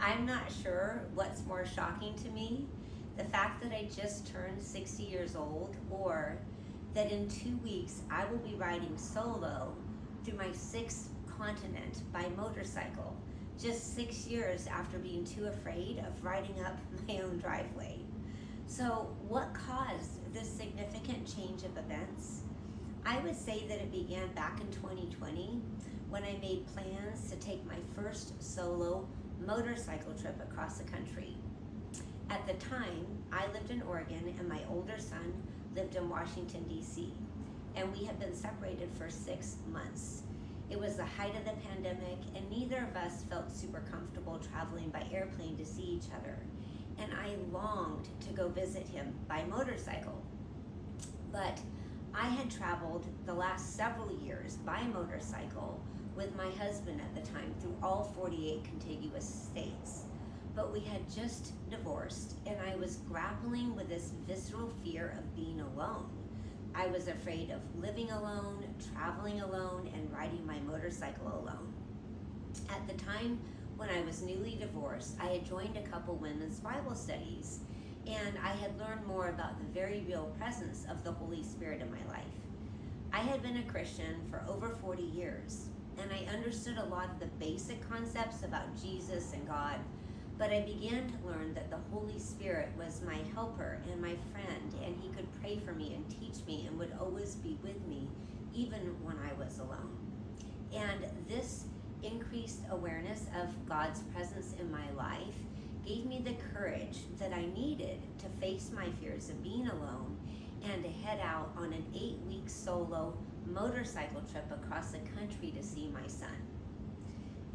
I'm not sure what's more shocking to me, the fact that I just turned 60 years old, or that in 2 weeks I will be riding solo through my sixth continent by motorcycle, just 6 years after being too afraid of riding up my own driveway. So, what caused this significant change of events? I would say that it began back in 2020 when I made plans to take my first solo motorcycle trip across the country. At the time, I lived in Oregon and my older son lived in Washington, D.C., and we had been separated for 6 months. It was the height of the pandemic, and neither of us felt super comfortable traveling by airplane to see each other, and I longed to go visit him by motorcycle. But I had traveled the last several years by motorcycle with my husband at the time through all 48 contiguous states. But we had just divorced, and I was grappling with this visceral fear of being alone. I was afraid of living alone, traveling alone, and riding my motorcycle alone. At the time when I was newly divorced, I had joined a couple women's Bible studies, and I had learned more about the very real presence of the Holy Spirit in my life. I had been a Christian for over 40 years, and I understood a lot of the basic concepts about Jesus and God, but I began to learn that the Holy Spirit was my helper and my friend, and he could pray for me and teach me and would always be with me, even when I was alone. And this increased awareness of God's presence in my life gave me the courage that I needed to face my fears of being alone and to head out on an 8-week solo motorcycle trip across the country to see my son.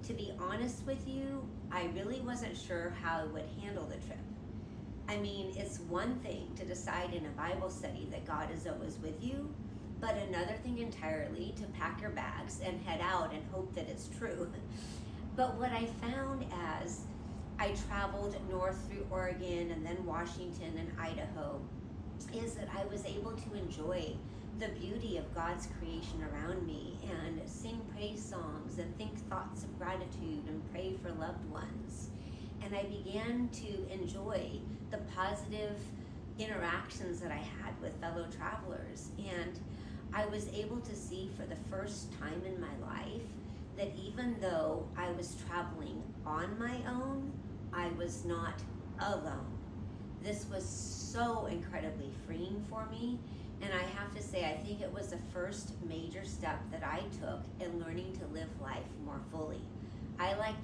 To be honest with you, I really wasn't sure how I would handle the trip. I mean, it's one thing to decide in a Bible study that God is always with you, but another thing entirely to pack your bags and head out and hope that it's true. But what I found as I traveled north through Oregon and then Washington and Idaho is that I was able to enjoy the beauty of God's creation around me and sing praise songs and think thoughts of gratitude and pray for loved ones. And I began to enjoy the positive interactions that I had with fellow travelers. And I was able to see for the first time in my life that even though I was traveling on my own, I was not alone. This was so incredibly freeing for me, and I have to say, I think it was the first major step that I took in learning to live life more fully. I like